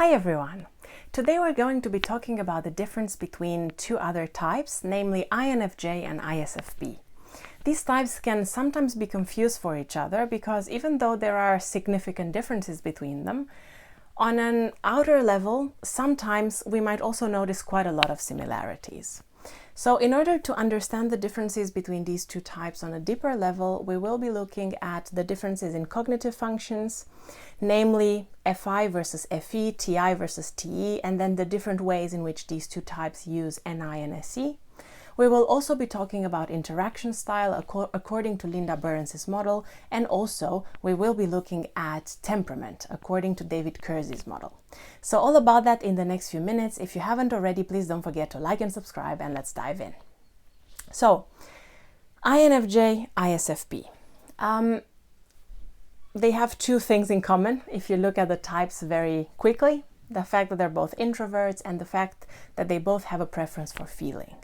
Hi everyone! Today we're going to be talking about the difference between two other types, namely INFJ and ISFP. These types can sometimes be confused for each other because even though there are significant differences between them, on an outer level, sometimes we might also notice quite a lot of similarities. So in order to understand the differences between these two types on a deeper level, we will be looking at the differences in cognitive functions, namely FI versus FE, TI versus TE, and then the different ways in which these two types use NI and SE. We will also be talking about interaction style according to Linda Burns' model, and also we will be looking at temperament according to David Kersey's model. So all about that in the next few minutes. If you haven't already, please don't forget to like and subscribe, and let's dive in. So, INFJ, ISFP. They have two things in common if you look at the types very quickly: the fact that they're both introverts and the fact that they both have a preference for feeling.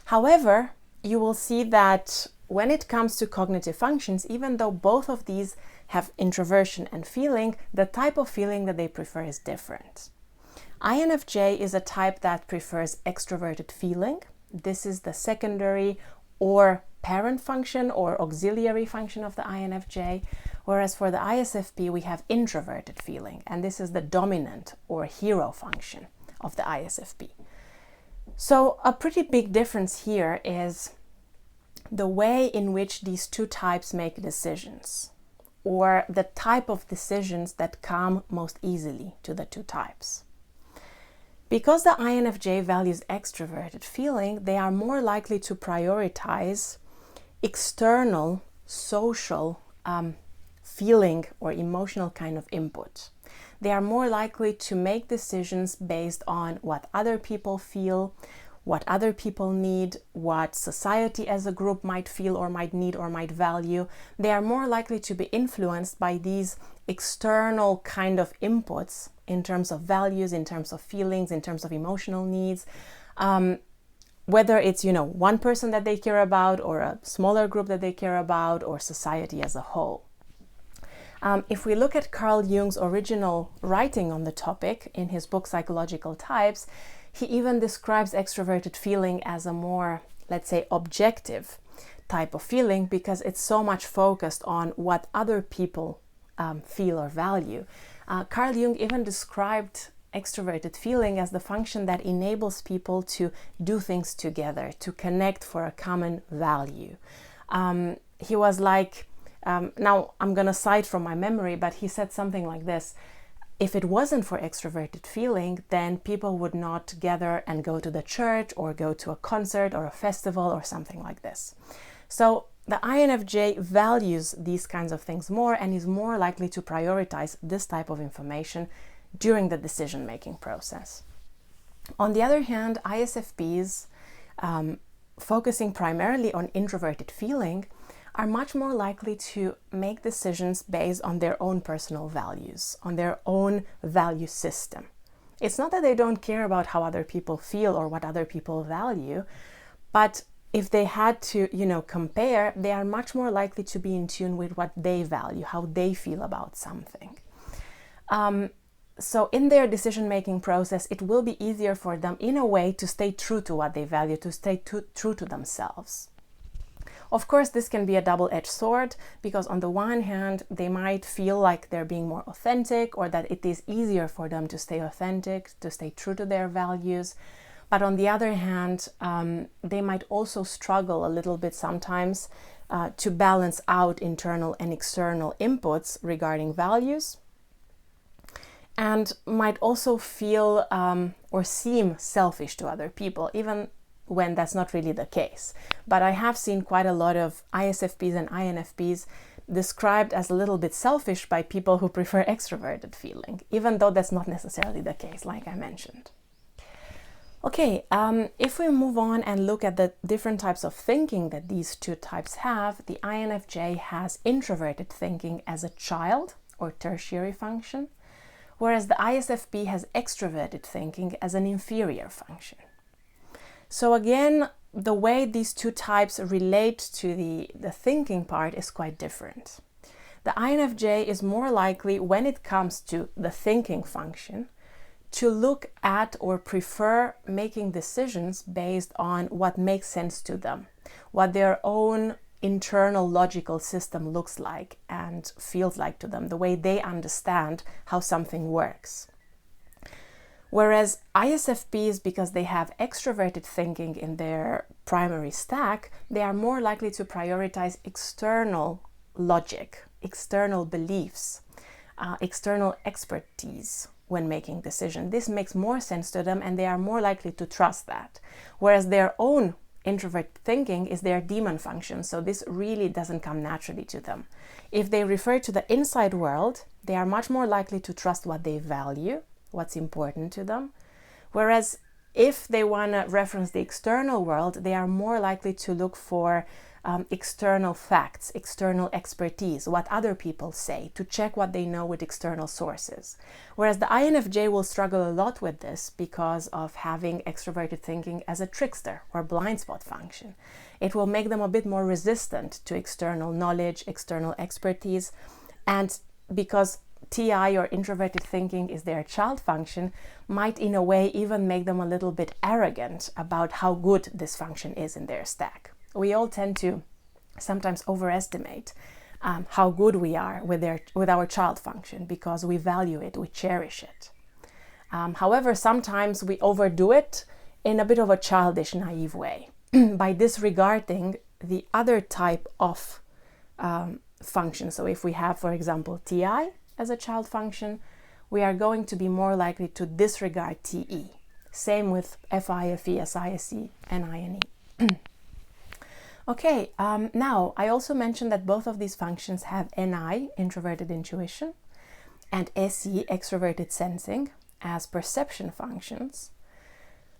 However, you will see that when it comes to cognitive functions, even though both of these have introversion and feeling, the type of feeling that they prefer is different. INFJ is a type that prefers extroverted feeling. This is the secondary or parent function or auxiliary function of the INFJ, whereas for the ISFP we have introverted feeling, and this is the dominant or hero function of the ISFP. So a pretty big difference here is the way in which these two types make decisions, or the type of decisions that come most easily to the two types. Because the INFJ values extroverted feeling, they are more likely to prioritize external, social feeling or emotional kind of input. They are more likely to make decisions based on what other people feel, what other people need, what society as a group might feel or might need or might value. They are more likely to be influenced by these external kind of inputs in terms of values, in terms of feelings, in terms of emotional needs. Whether it's, one person that they care about or a smaller group that they care about or society as a whole. If we look at Carl Jung's original writing on the topic in his book Psychological Types, he even describes extroverted feeling as a more, let's say, objective type of feeling because it's so much focused on what other people feel or value. Carl Jung even described extroverted feeling as the function that enables people to do things together, to connect for a common value. He was like, now I'm going to cite from my memory, but he said something like this: if it wasn't for extroverted feeling, then people would not gather and go to the church or go to a concert or a festival or something like this. So the INFJ values these kinds of things more and is more likely to prioritize this type of information during the decision-making process. On the other hand, ISFPs, focusing primarily on introverted feeling, are much more likely to make decisions based on their own personal values, on their own value system. It's not that they don't care about how other people feel or what other people value, but if they had to, compare, they are much more likely to be in tune with what they value, how they feel about something. So in their decision-making process, it will be easier for them, in a way, to stay true to what they value, to stay true to themselves. Of course, this can be a double-edged sword because on the one hand, they might feel like they're being more authentic or that it is easier for them to stay authentic, to stay true to their values. But on the other hand, they might also struggle a little bit sometimes to balance out internal and external inputs regarding values, and might also feel or seem selfish to other people, even when that's not really the case. But I have seen quite a lot of ISFPs and INFPs described as a little bit selfish by people who prefer extroverted feeling, even though that's not necessarily the case, like I mentioned. Okay, if we move on and look at the different types of thinking that these two types have, the INFJ has introverted thinking as a child or tertiary function, whereas the ISFP has extroverted thinking as an inferior function. So again, the way these two types relate to the thinking part is quite different. The INFJ is more likely, when it comes to the thinking function, to look at or prefer making decisions based on what makes sense to them, what their own internal logical system looks like and feels like to them, the way they understand how something works. Whereas ISFPs, because they have extroverted thinking in their primary stack, they are more likely to prioritize external logic, external beliefs, external expertise when making decisions. This makes more sense to them and they are more likely to trust that. Whereas their own introvert thinking is their demon function, so this really doesn't come naturally to them. If they refer to the inside world, they are much more likely to trust what they value, what's important to them. Whereas if they want to reference the external world, they are more likely to look for external facts, external expertise, what other people say, to check what they know with external sources. Whereas the INFJ will struggle a lot with this because of having extroverted thinking as a trickster or blind spot function. It will make them a bit more resistant to external knowledge, external expertise, and because TI or introverted thinking is their child function, might in a way even make them a little bit arrogant about how good this function is in their stack. We all tend to sometimes overestimate how good we are with our child function because we value it, we cherish it. However, sometimes we overdo it in a bit of a childish, naive way by disregarding the other type of function. So if we have, for example, TI as a child function, we are going to be more likely to disregard TE. Same with FI, FE, SI, SE, and INE. Okay, now I also mentioned that both of these functions have NI, introverted intuition, and SE, extroverted sensing, as perception functions.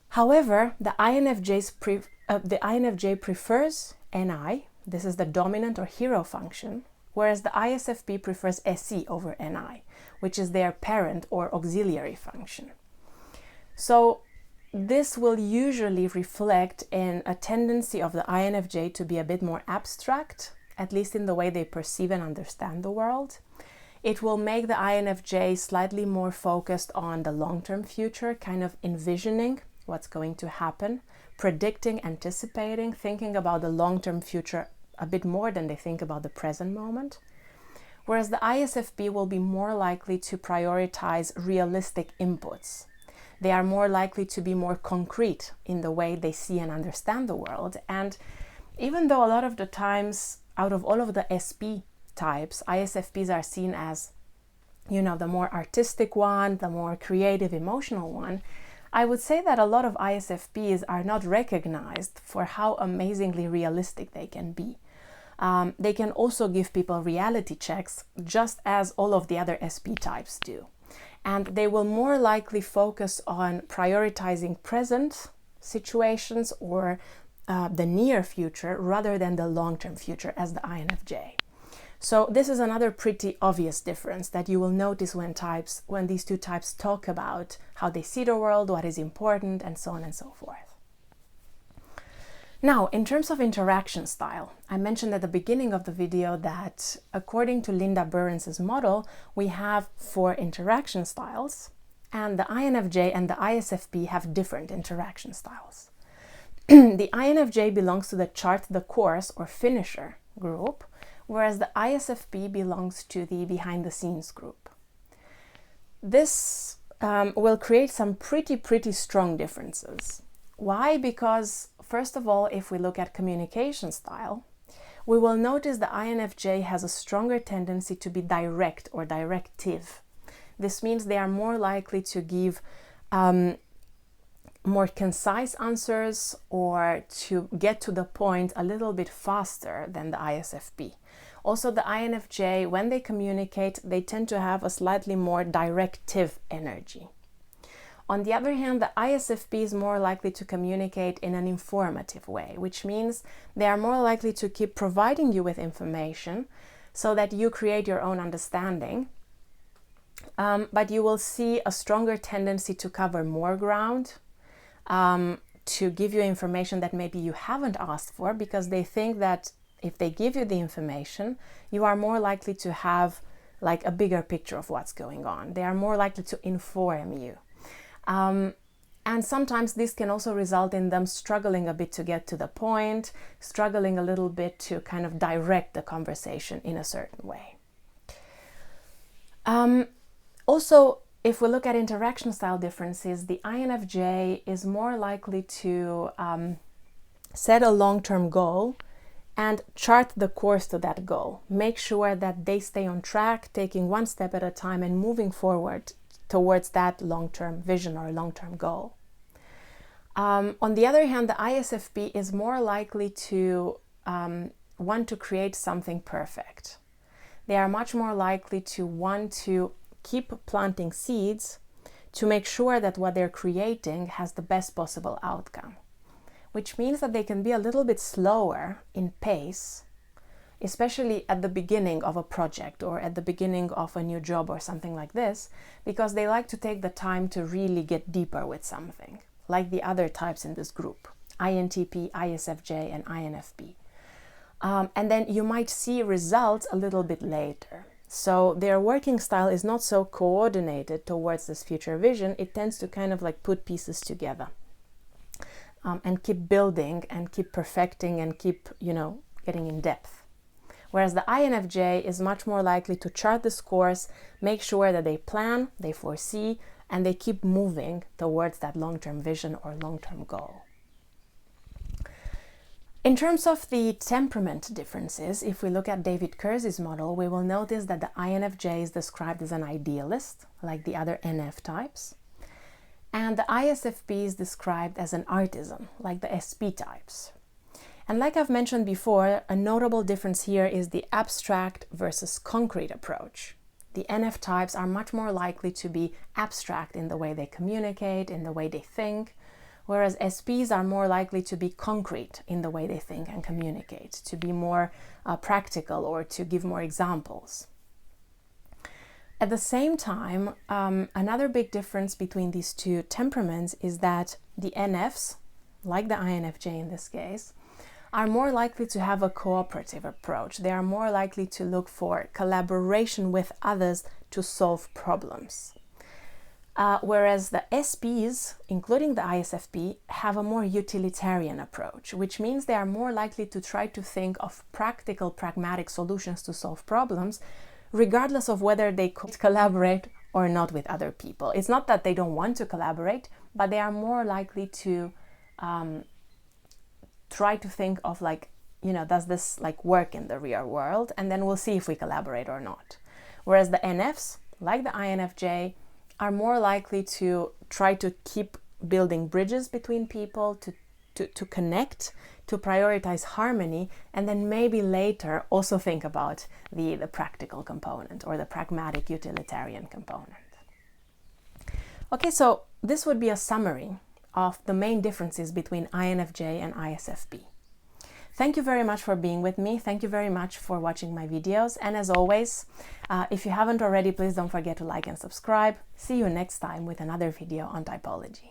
However, the INFJ prefers NI, this is the dominant or hero function, whereas the ISFP prefers SE over NI, which is their parent or auxiliary function. So this will usually reflect in a tendency of the INFJ to be a bit more abstract, at least in the way they perceive and understand the world. It will make the INFJ slightly more focused on the long-term future, kind of envisioning what's going to happen, predicting, anticipating, thinking about the long-term future a bit more than they think about the present moment. Whereas the ISFP will be more likely to prioritize realistic inputs. They are more likely to be more concrete in the way they see and understand the world. And even though a lot of the times, out of all of the SP types, ISFPs are seen as, the more artistic one, the more creative, emotional one, I would say that a lot of ISFPs are not recognized for how amazingly realistic they can be. They can also give people reality checks, just as all of the other SP types do. And they will more likely focus on prioritizing present situations or the near future rather than the long-term future as the INFJ. So this is another pretty obvious difference that you will notice when these two types talk about how they see the world, what is important, and so on and so forth. Now, in terms of interaction style, I mentioned at the beginning of the video that according to Linda Burrens's model, we have 4 interaction styles, and the INFJ and the ISFP have different interaction styles. The INFJ belongs to the chart the course or finisher group, whereas the ISFP belongs to the behind the scenes group. This will create some pretty strong differences. Why? Because first of all, if we look at communication style, we will notice the INFJ has a stronger tendency to be direct or directive. This means they are more likely to give more concise answers or to get to the point a little bit faster than the ISFP. Also, the INFJ, when they communicate, they tend to have a slightly more directive energy. On the other hand, the ISFP is more likely to communicate in an informative way, which means they are more likely to keep providing you with information so that you create your own understanding. But you will see a stronger tendency to cover more ground, to give you information that maybe you haven't asked for, because they think that if they give you the information, you are more likely to have like a bigger picture of what's going on. They are more likely to inform you. And sometimes this can also result in them struggling a bit to get to the point, struggling a little bit to kind of direct the conversation in a certain way. Also, if we look at interaction style differences, the INFJ is more likely to set a long-term goal and chart the course to that goal. Make sure that they stay on track, taking one step at a time and moving forward towards that long-term vision or long-term goal. On the other hand, the ISFP is more likely to want to create something perfect. They are much more likely to want to keep planting seeds to make sure that what they're creating has the best possible outcome, which means that they can be a little bit slower in pace, especially at the beginning of a project or at the beginning of a new job or something like this, because they like to take the time to really get deeper with something, like the other types in this group, INTP, ISFJ, and INFP. And then you might see results a little bit later. So their working style is not so coordinated towards this future vision. It tends to kind of like put pieces together and keep building and keep perfecting and keep, getting in depth. Whereas the INFJ is much more likely to chart this course, make sure that they plan, they foresee, and they keep moving towards that long-term vision or long-term goal. In terms of the temperament differences, if we look at David Kersey's model, we will notice that the INFJ is described as an idealist, like the other NF types. And the ISFP is described as an artisan, like the SP types. And like I've mentioned before, a notable difference here is the abstract versus concrete approach. The NF types are much more likely to be abstract in the way they communicate, in the way they think, whereas SPs are more likely to be concrete in the way they think and communicate, to be more practical or to give more examples. At the same time, another big difference between these two temperaments is that the NFs, like the INFJ in this case, are more likely to have a cooperative approach. They are more likely to look for collaboration with others to solve problems. Whereas the SPs, including the ISFP, have a more utilitarian approach, which means they are more likely to try to think of practical, pragmatic solutions to solve problems, regardless of whether they could collaborate or not with other people. It's not that they don't want to collaborate, but they are more likely to try to think of does this work in the real world? And then we'll see if we collaborate or not. Whereas the NFs, like the INFJ, are more likely to try to keep building bridges between people, to connect, to prioritize harmony, and then maybe later also think about the practical component or the pragmatic utilitarian component. Okay, so this would be a summary of the main differences between INFJ and ISFP. Thank you very much for being with me. Thank you very much for watching my videos. And as always, if you haven't already, please don't forget to like and subscribe. See you next time with another video on typology.